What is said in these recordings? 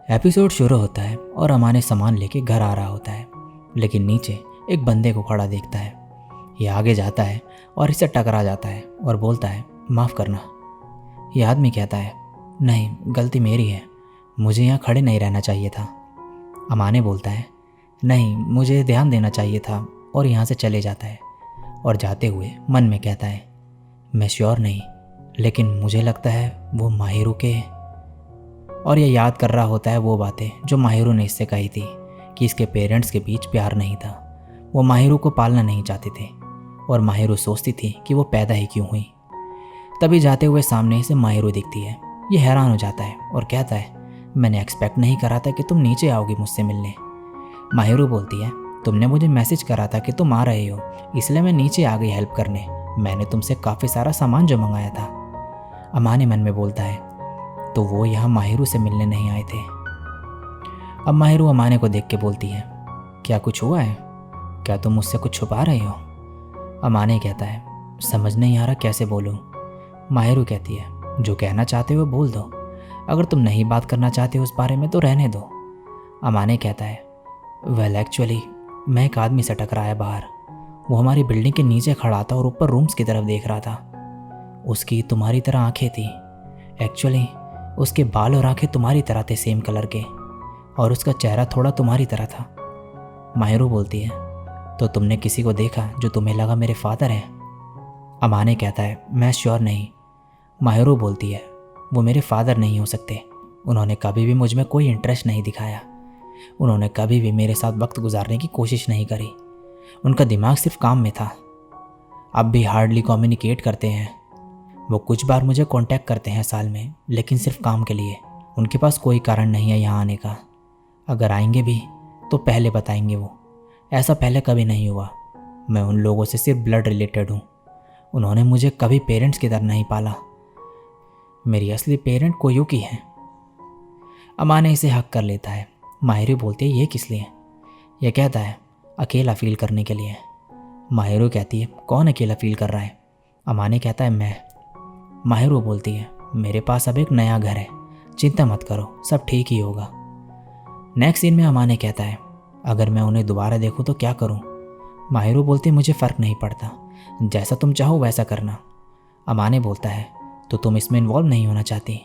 Episode शुरू होता है और अमाने सामान लेके घर आ रहा होता है, लेकिन नीचे एक बंदे को खड़ा देखता है। ये आगे जाता है और इससे टकरा जाता है और बोलता है, माफ़ करना। ये आदमी कहता है, नहीं, गलती मेरी है, मुझे यहाँ खड़े नहीं रहना चाहिए था। अमाने बोलता है, नहीं, मुझे ध्यान देना चाहिए था, और यहाँ से चले जाता है। और जाते हुए मन में कहता है, मैं श्योर नहीं, लेकिन मुझे लगता है वो माहिरू के। और ये याद कर रहा होता है वो बातें जो माहिरू ने इससे कही थी कि इसके पेरेंट्स के बीच प्यार नहीं था, वो माहिरू को पालना नहीं चाहते थे, और माहिरू सोचती थी कि वो पैदा ही क्यों हुई। तभी जाते हुए सामने से माहिरू दिखती है। ये हैरान हो जाता है और कहता है, मैंने एक्सपेक्ट नहीं करा था कि तुम नीचे आओगी मुझसे मिलने। माहिरू बोलती है, तुमने मुझे मैसेज करा था कि तुम आ रहे हो, इसलिए मैं नीचे आ गई हेल्प करने। मैंने तुमसे काफ़ी सारा सामान जो मंगाया था। अमाने मन में बोलता है, तो वो यहाँ माहिरू से मिलने नहीं आए थे। अब माहिरू अमाने को देख के बोलती है, क्या कुछ हुआ है? क्या तुम मुझसे कुछ छुपा रहे हो? अमाने कहता है, समझ नहीं आ रहा कैसे बोलूँ। माहिरू कहती है, जो कहना चाहते हो बोल दो, अगर तुम नहीं बात करना चाहते हो उस बारे में तो रहने दो। अमाने कहता है, वेल एक्चुअली मैं एक आदमी से टकराया बाहर। वो हमारी बिल्डिंग के नीचे खड़ा था और ऊपर रूम्स की तरफ देख रहा था। उसकी तुम्हारी तरह आंखें थी। एक्चुअली उसके बाल और आंखें तुम्हारी तरह थे, सेम कलर के, और उसका चेहरा थोड़ा तुम्हारी तरह था। माहिरू बोलती है, तो तुमने किसी को देखा जो तुम्हें लगा मेरे फादर हैं? अमाने कहता है, मैं श्योर नहीं। माहिरू बोलती है, वो मेरे फादर नहीं हो सकते। उन्होंने कभी भी मुझ में कोई इंटरेस्ट नहीं दिखाया। उन्होंने कभी भी मेरे साथ वक्त गुजारने की कोशिश नहीं करी। उनका दिमाग सिर्फ काम में था। अब भी हार्डली कम्युनिकेट करते हैं। वो कुछ बार मुझे कांटेक्ट करते हैं साल में, लेकिन सिर्फ काम के लिए। उनके पास कोई कारण नहीं है यहाँ आने का। अगर आएंगे भी तो पहले बताएंगे वो। ऐसा पहले कभी नहीं हुआ। मैं उन लोगों से सिर्फ ब्लड रिलेटेड हूँ। उन्होंने मुझे कभी पेरेंट्स की तरह नहीं पाला। मेरी असली पेरेंट कोयुकी है। अमाने इसे हक कर लेता है। माहिरू बोलती है, ये किस लिए? यह कहता है, अकेला फील करने के लिए। माहिरू कहती है, कौन अकेला फील कर रहा है? अमाने कहता है, मैं। माहिरू बोलती है, मेरे पास अब एक नया घर है, चिंता मत करो, सब ठीक ही होगा। नेक्स्ट सीन में अमाने कहता है, अगर मैं उन्हें दोबारा देखूं तो क्या करूं? माहिरू बोलती है, मुझे फ़र्क नहीं पड़ता, जैसा तुम चाहो वैसा करना। अमाने बोलता है, तो तुम इसमें इन्वॉल्व नहीं होना चाहती?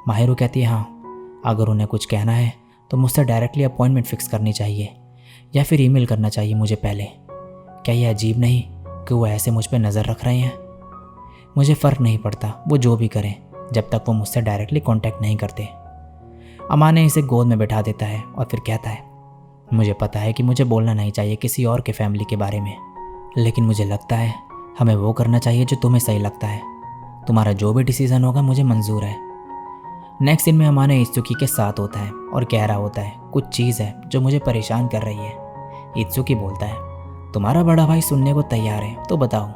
माहिरू कहती है, हाँ, अगर उन्हें कुछ कहना है तो मुझसे डायरेक्टली अपॉइंटमेंट फिक्स करनी चाहिए, या फिर ईमेल करना चाहिए मुझे पहले। क्या यह अजीब नहीं कि वो ऐसे मुझ पर नज़र रख रहे हैं? मुझे फ़र्क नहीं पड़ता वो जो भी करें, जब तक वो मुझसे डायरेक्टली कांटेक्ट नहीं करते। अमाने इसे गोद में बैठा देता है और फिर कहता है, मुझे पता है कि मुझे बोलना नहीं चाहिए किसी और के फैमिली के बारे में, लेकिन मुझे लगता है हमें वो करना चाहिए जो तुम्हें सही लगता है। तुम्हारा जो भी डिसीज़न होगा मुझे मंजूर है। नेक्स्ट सीन में अमाने इत्सुकी के साथ होता है और कह रहा होता है, कुछ चीज़ है जो मुझे परेशान कर रही है। इत्सुकी बोलता है, तुम्हारा बड़ा भाई सुनने को तैयार है, तो बताओ।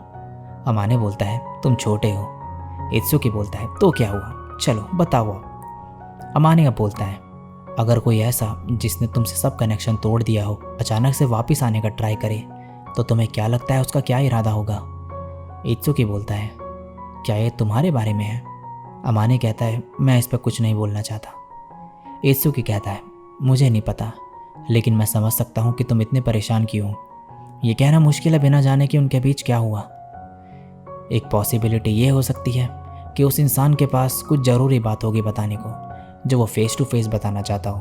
अमाने बोलता है, तुम छोटे हो। इत्सुकी बोलता है, तो क्या हुआ, चलो बताओ अब। अमाने अब बोलता है, अगर कोई ऐसा जिसने तुमसे सब कनेक्शन तोड़ दिया हो अचानक से वापस आने का ट्राई करे, तो तुम्हें क्या लगता है उसका क्या इरादा होगा? इत्सुकी बोलता है, क्या ये तुम्हारे बारे में है? अमाने कहता है, मैं इस पर कुछ नहीं बोलना चाहता। इत्सुकी कहता है, मुझे नहीं पता, लेकिन मैं समझ सकता हूँ कि तुम इतने परेशान क्यों हो। ये कहना मुश्किल है बिना जाने कि उनके बीच क्या हुआ। एक पॉसिबिलिटी ये हो सकती है कि उस इंसान के पास कुछ ज़रूरी बात होगी बताने को, जो वो फेस टू फेस बताना चाहता हो,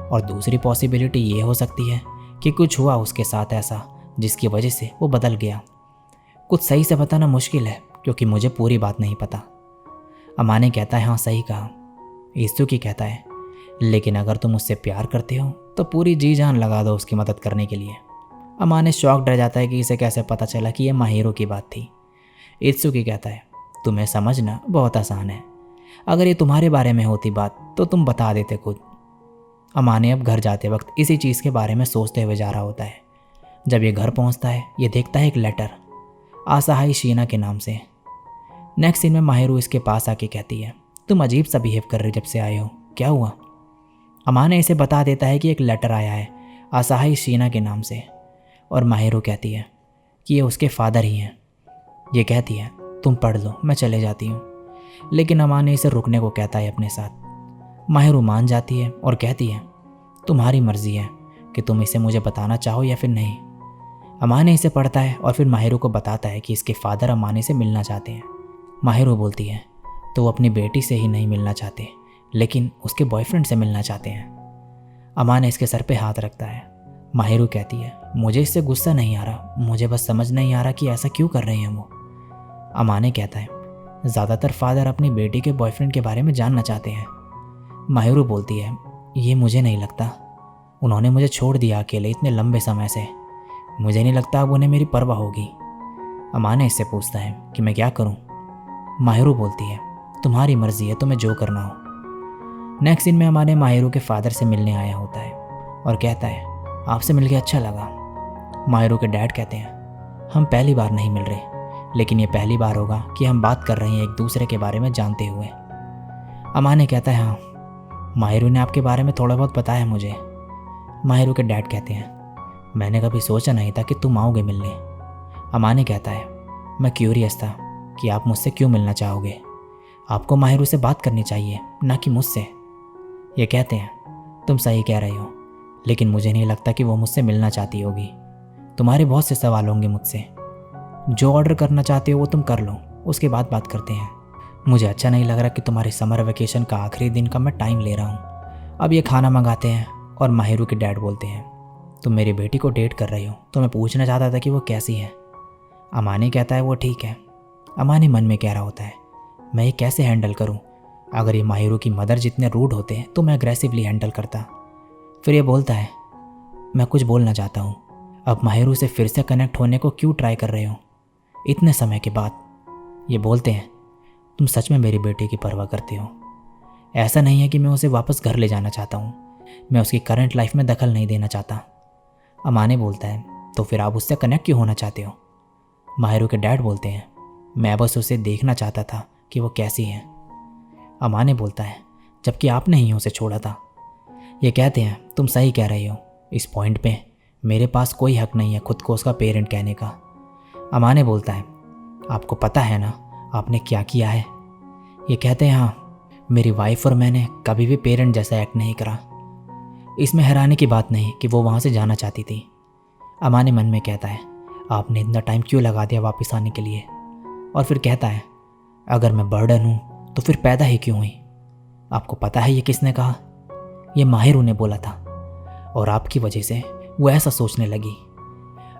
और दूसरी पॉसिबिलिटी ये हो सकती है कि कुछ हुआ उसके साथ ऐसा जिसकी वजह से वो बदल गया। कुछ सही से बताना मुश्किल है क्योंकि मुझे पूरी बात नहीं पता। अमाने कहता है, हाँ सही कहा। इत्सुकी कहता है, लेकिन अगर तुम उससे प्यार करते हो तो पूरी जी जान लगा दो उसकी मदद करने के लिए। अमाने शॉक्ड रह जाता है कि इसे कैसे पता चला कि यह माहिरू की बात थी। इत्सुकी कहता है, तुम्हें समझना बहुत आसान है। अगर ये तुम्हारे बारे में होती बात तो तुम बता देते खुद। अमाने अब घर जाते वक्त इसी चीज़ के बारे में सोचते हुए जा रहा होता है। जब ये घर पहुंचता है, ये देखता है एक लेटर आसाहाई शीना के नाम से। नेक्स्ट सीन में माहिरू इसके पास आके कहती है, तुम अजीब सा बिहेव कर रहे जब से आए हो, क्या हुआ? अमाने इसे बता देता है कि एक लेटर आया है आसाहाई शीना के नाम से, और माहिरू कहती है कि ये उसके फादर ही हैं। ये कहती है, तुम पढ़ लो, मैं चले जाती हूँ। लेकिन अमाने इसे रुकने को कहता है अपने साथ। माहिरू मान जाती है और कहती है, तुम्हारी मर्जी है कि तुम इसे मुझे बताना चाहो या फिर नहीं। अमाने इसे पढ़ता है और फिर माहिरू को बताता है कि इसके फादर अमाने से मिलना चाहते हैं। माहिरू बोलती है तो वो अपनी बेटी से ही नहीं मिलना चाहते, लेकिन उसके बॉयफ्रेंड से मिलना चाहते हैं। अमाने इसके सर पे हाथ रखता है। माहिरू कहती है, मुझे इससे गुस्सा नहीं आ रहा, मुझे बस समझ नहीं आ रहा कि ऐसा क्यों कर रहे हैं वो। अमाने कहता है, ज़्यादातर फादर अपनी बेटी के बॉयफ्रेंड के बारे में जानना चाहते हैं। माहिरू बोलती है, ये मुझे नहीं लगता, उन्होंने मुझे छोड़ दिया अकेले इतने लंबे समय से, मुझे नहीं लगता अब उन्हें मेरी परवाह होगी। अमाने इससे पूछता है कि मैं क्या करूं? माहिरू बोलती है, तुम्हारी मर्जी है, तुम्हें जो करना हो। नेक्स्ट सीन में अमाने माहिरू के फादर से मिलने आया होता है और कहता है, आपसे मिलके अच्छा लगा। माहिरू के डैड कहते हैं, हम पहली बार नहीं मिल रहे, लेकिन ये पहली बार होगा कि हम बात कर रहे हैं एक दूसरे के बारे में जानते हुए। अमाने कहता है, हाँ, माहिरू ने आपके बारे में थोड़ा बहुत बताया मुझे। माहिरू के डैड कहते हैं, मैंने कभी सोचा नहीं था कि तुम आओगे मिलने। अमाने कहता है, मैं क्यूरियस था कि आप मुझसे क्यों मिलना चाहोगे, आपको माहिरू से बात करनी चाहिए ना कि मुझसे। ये कहते हैं, तुम सही कह रहे हो, लेकिन मुझे नहीं लगता कि वो मुझसे मिलना चाहती होगी। तुम्हारे बहुत से सवाल होंगे मुझसे, जो ऑर्डर करना चाहते हो वो तुम कर लो, उसके बाद बात करते हैं। मुझे अच्छा नहीं लग रहा कि तुम्हारे समर वेकेशन का आखिरी दिन का मैं टाइम ले रहा हूँ। अब ये खाना मंगाते हैं और माहिरू के डैड बोलते हैं, तुम मेरी बेटी को डेट कर रही हो, तो मैं पूछना चाहता था कि वो कैसी है। अमानी कहता है, वो ठीक है। अमानी मन में कह रहा होता है, मैं ये कैसे हैंडल करूँ? अगर ये माहिरू की मदर जितने रूड होते हैं तो मैं अग्रेसिवली हैंडल करता। फिर ये बोलता है, मैं कुछ बोलना चाहता हूँ, अब माहिरू से फिर से कनेक्ट होने को क्यों ट्राई कर रहे हो इतने समय के बाद? ये बोलते हैं, तुम सच में मेरी बेटी की परवाह करते हो। ऐसा नहीं है कि मैं उसे वापस घर ले जाना चाहता हूँ, मैं उसकी करंट लाइफ में दखल नहीं देना चाहता। अमाने बोलता है, तो फिर आप उससे कनेक्ट क्यों होना चाहते हो? माहिरू के डैड बोलते हैं, मैं बस उसे देखना चाहता था कि वो कैसी है। अमाने बोलता है, जबकि आपने ही उसे छोड़ा था। ये कहते हैं, तुम सही कह रही हो, इस पॉइंट पे मेरे पास कोई हक नहीं है खुद को उसका पेरेंट कहने का। अमाने बोलता है, आपको पता है ना आपने क्या किया है? ये कहते हैं, हाँ, मेरी वाइफ और मैंने कभी भी पेरेंट जैसा एक्ट नहीं करा। इसमें हैरानी की बात नहीं कि वो वहाँ से जाना चाहती थी। अमाने मन में कहता है, आपने इतना टाइम क्यों लगा दिया वापस आने के लिए? और फिर कहता है, अगर मैं बर्डन हूँ तो फिर पैदा ही क्यों हुई? आपको पता है ये किसने कहा? ये माहिरू ने बोला था, और आपकी वजह से वो ऐसा सोचने लगी।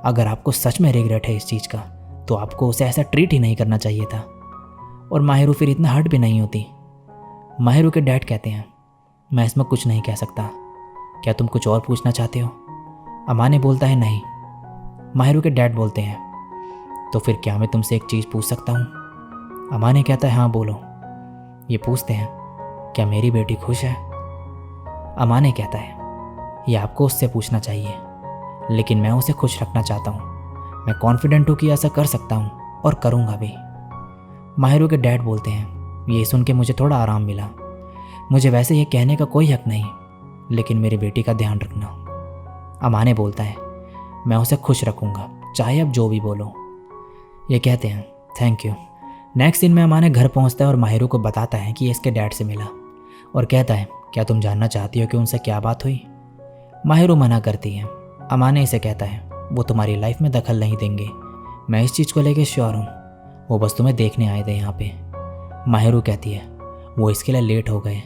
अगर आपको सच में रिग्रेट है इस चीज़ का, तो आपको उसे ऐसा ट्रीट ही नहीं करना चाहिए था, और माहिरू फिर इतना हर्ट भी नहीं होती। माहिरू के डैड कहते हैं, मैं इसमें कुछ नहीं कह सकता, क्या तुम कुछ और पूछना चाहते हो? अमाने बोलता है, नहीं। माहिरू के डैड बोलते हैं, तो फिर क्या मैं तुमसे एक चीज़ पूछ सकता हूँ? अमाने कहता है, हाँ बोलो। ये पूछते हैं, क्या मेरी बेटी खुश है? अमाने कहता है, ये आपको उससे पूछना चाहिए, लेकिन मैं उसे खुश रखना चाहता हूँ। मैं कॉन्फिडेंट हूँ कि ऐसा कर सकता हूँ और करूँगा भी। माहिरू के डैड बोलते हैं, ये सुन के मुझे थोड़ा आराम मिला। मुझे वैसे ये कहने का कोई हक नहीं, लेकिन मेरी बेटी का ध्यान रखना। अमाने बोलता है, मैं उसे खुश रखूँगा, चाहे अब जो भी बोलो। ये कहते हैं, थैंक यू। नेक्स्ट दिन में अमाने घर पहुँचता है और माहिरू को बताता है कि ये इसके डैड से मिला, और कहता है, क्या तुम जानना चाहती हो कि उनसे क्या बात हुई? माहिरू मना करती है। अमाने इसे कहता है, वो तुम्हारी लाइफ में दखल नहीं देंगे, मैं इस चीज़ को लेकर श्योर हूँ, वो बस तुम्हें देखने आए थे यहाँ पे। माहिरू कहती है, वो इसके लिए लेट हो गए।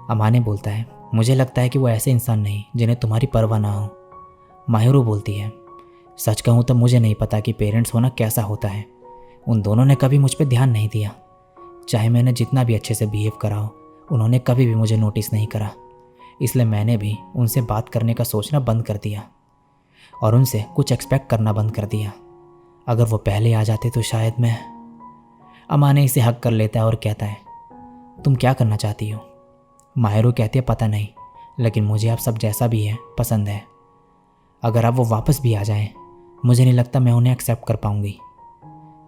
अमाने बोलता है, मुझे लगता है कि वो ऐसे इंसान नहीं जिन्हें तुम्हारी परवाह ना हो। माहिरू बोलती है, सच कहूँ तो मुझे नहीं पता कि पेरेंट्स होना कैसा होता है। उन दोनों ने कभी मुझ पर ध्यान नहीं दिया, चाहे मैंने जितना भी अच्छे से बिहेव करा हो, उन्होंने कभी भी मुझे नोटिस नहीं करा। इसलिए मैंने भी उनसे बात करने का सोचना बंद कर दिया और उनसे कुछ एक्सपेक्ट करना बंद कर दिया। अगर वो पहले आ जाते तो शायद मैं। अमाने इसे हक कर लेता है और कहता है, तुम क्या करना चाहती हो? माहिरू कहती है, पता नहीं, लेकिन मुझे आप सब जैसा भी है पसंद है। अगर आप वो वापस भी आ जाएं, मुझे नहीं लगता मैं उन्हें एक्सेप्ट कर पाऊंगी।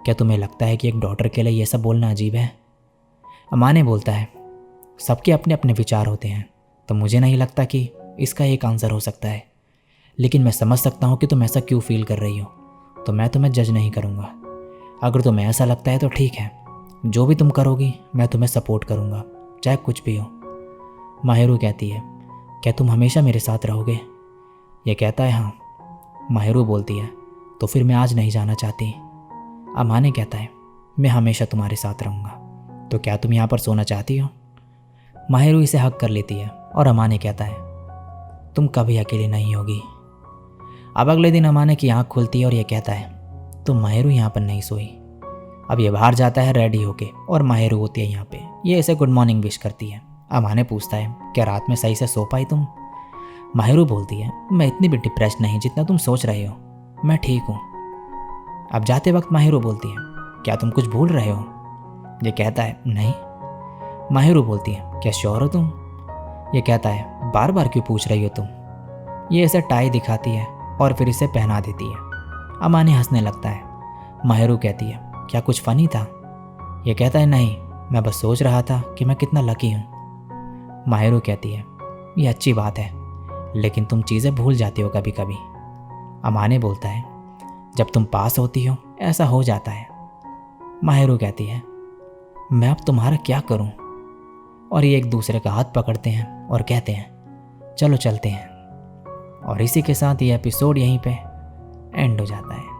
क्या तुम्हें लगता है कि एक डॉटर के लिए ये सब बोलना अजीब है? अमाने बोलता है, सबके अपने अपने विचार होते हैं, तो मुझे नहीं लगता कि इसका एक आंसर हो सकता है, लेकिन मैं समझ सकता हूँ कि तुम ऐसा क्यों फील कर रही हो, तो मैं तुम्हें जज नहीं करूँगा। अगर तुम्हें ऐसा लगता है तो ठीक है, जो भी तुम करोगी मैं तुम्हें सपोर्ट करूँगा, चाहे कुछ भी हो। माहिरू कहती है, क्या तुम हमेशा मेरे साथ रहोगे? ये कहता है, हाँ। माहिरू बोलती है, तो फिर मैं आज नहीं जाना चाहती। अमाने कहता है, मैं हमेशा तुम्हारे साथ रहूँगा, तो क्या तुम यहाँ पर सोना चाहती हो? माहिरू इसे हक कर लेती है और अमाने कहता है, तुम कभी अकेली नहीं होगी। अब अगले दिन अमाने की आँख खुलती है और ये कहता है, तो माहिरू यहाँ पर नहीं सोई। अब ये बाहर जाता है रेडी होके और माहिरू होती है यहाँ पे। ये इसे गुड मॉर्निंग विश करती है। अमाने पूछता है, क्या रात में सही से सो पाई तुम? माहिरू बोलती है, मैं इतनी भी डिप्रेस्ड नहीं जितना तुम सोच रहे हो, मैं ठीक हूँ। अब जाते वक्त माहिरू बोलती है, क्या तुम कुछ भूल रहे हो? ये कहता है, नहीं। माहिरू बोलती है, क्या श्योर हो तुम? ये कहता है, बार बार क्यों पूछ रही हो तुम? ये इसे टाई दिखाती है और फिर इसे पहना देती है। अमाने हंसने लगता है। माहिरू कहती है, क्या कुछ फ़नी था? ये कहता है, नहीं, मैं बस सोच रहा था कि मैं कितना लकी हूँ। माहिरू कहती है, ये अच्छी बात है, लेकिन तुम चीज़ें भूल जाती हो कभी कभी। अमाने बोलता है, जब तुम पास होती हो ऐसा हो जाता है। माहिरू कहती है, मैं अब तुम्हारा क्या करूं? और ये एक दूसरे का हाथ पकड़ते हैं और कहते हैं, चलो चलते हैं। और इसी के साथ ये एपिसोड यहीं पे एंड हो जाता है।